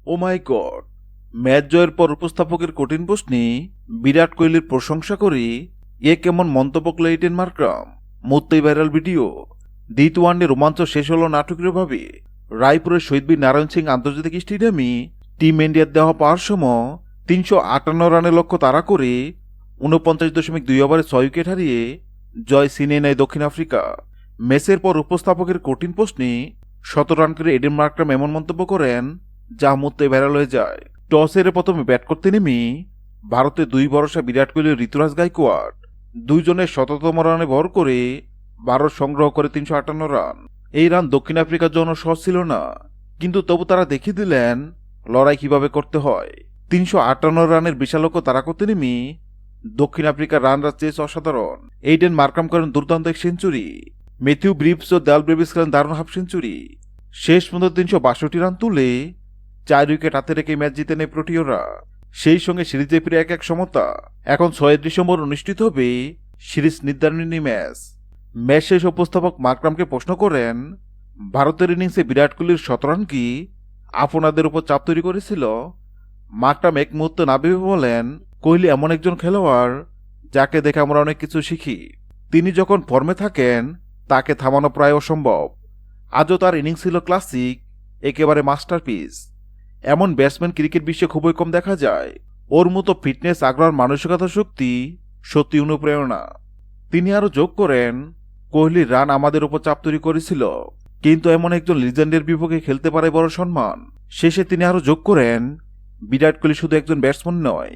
ও মাই god! Match জয়ের পর উপস্থাপকের কঠিন প্রশ্নে বিরাট কোহলির প্রশংসা করে এ কেমন মন্তব্য করল এইডেন মার্ক্রাম। মুহূর্তেই ভাইরাল ভিডিও। দ্বিতীয় ওয়ানডে রোমাঞ্চ শেষ হল নাটকীয়ভাবে। রায়পুরের শহীদ বীর নারায়ণ সিং আন্তর্জাতিক স্টেডিয়ামে টিম ইন্ডিয়ার দেওয়া পাওয়ার সময় ৩৫৮ রানের লক্ষ্য তাড়া করে ৪৯.২ ওভারে ৬ উইকেট হারিয়ে জয় ছিনিয়ে নেয় দক্ষিণ আফ্রিকা। ম্যাচের পর উপস্থাপকের কঠিন প্রশ্নে ১৭ রান করে এইডেন মার্ক্রাম এমন মন্তব্য করেন যা মুহূর্তে ভাইরাল হয়ে যায়। টস হেরে প্রথমে ব্যাট করতে নেমে ভারতের দুই ভরসা বিরাট কোহলি ও ঋতুরাজ গাইকোয়াড় দুইজনের ১৭তম রানে ভর করে ভারত সংগ্রহ করে ৩৫৮ রান। এই রান দক্ষিণ আফ্রিকার জন্য সহজ ছিল না, কিন্তু তবু তারা দেখিয়ে দিলেন লড়াই কিভাবে করতে হয়। ৩৫৮ রানের বিশাল লক্ষ্য তারা করতে নেমে দক্ষিণ আফ্রিকার রানরা চেয়েছে অসাধারণ। এইডেন মার্ক্রাম করেন দুর্দান্ত এক সেঞ্চুরি। ম্যাথিউ ব্রিপস ও দেল ব্রেভিস করেন দারুণ হাফ সেঞ্চুরি। শেষ পর্যন্ত ৩৬২ রান তুলে ৪ উইকেট হাতে রেখে ম্যাচ জিতে নেয় প্রোটিওরা। সেই সঙ্গে সিরিজে ফিরে ১-১ সমতা। এখন ৬ ডিসেম্বর অনুষ্ঠিত হবে সিরিজ নির্ধারণী ম্যাচ। ম্যাচ শেষ উপস্থাপক মার্ক্রামকে প্রশ্ন করেন, ভারতের ইনিংসে বিরাট কোহলির ১৭ রান কি আপনাদের উপর চাপ তৈরি করেছিল? মার্ক্রাম এক মুহূর্ত না ভেবে বলেন, কোহলি এমন একজন খেলোয়াড় যাকে দেখে আমরা অনেক কিছু শিখি। তিনি যখন ফর্মে থাকেন তাকে থামানো প্রায় অসম্ভব। আজও তার ইনিংস ছিল ক্লাসিক, একেবারে মাস্টারপিস। এমন ব্যাটসম্যান ক্রিকেট বিশ্বে খুবই কম দেখা যায়। ওর মতো ফিটনেস, আগ্রহ, মানসিকতা শক্তি সত্যি অনুপ্রেরণা। তিনি আরও যোগ করেন, কোহলির রান আমাদের উপর চাপ তৈরি করেছিল, কিন্তু এমন একজন লিজেন্ডের বিপক্ষে খেলতে পারে বড় সম্মান। শেষে তিনি আরও যোগ করেন, বিরাট কোহলি শুধু একজন ব্যাটসম্যান নয়,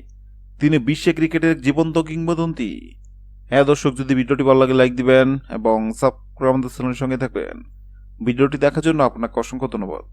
তিনি বিশ্বে ক্রিকেটের এক জীবন্ত কিংবদন্তি। হ্যাঁ দর্শক, যদি ভিডিওটি ভালো লাগে লাইক দিবেন এবং সাবস্ক্রাইব আমাদের চ্যানেলের সঙ্গে থাকবেন। ভিডিওটি দেখার জন্য আপনাকে অসংখ্য ধন্যবাদ।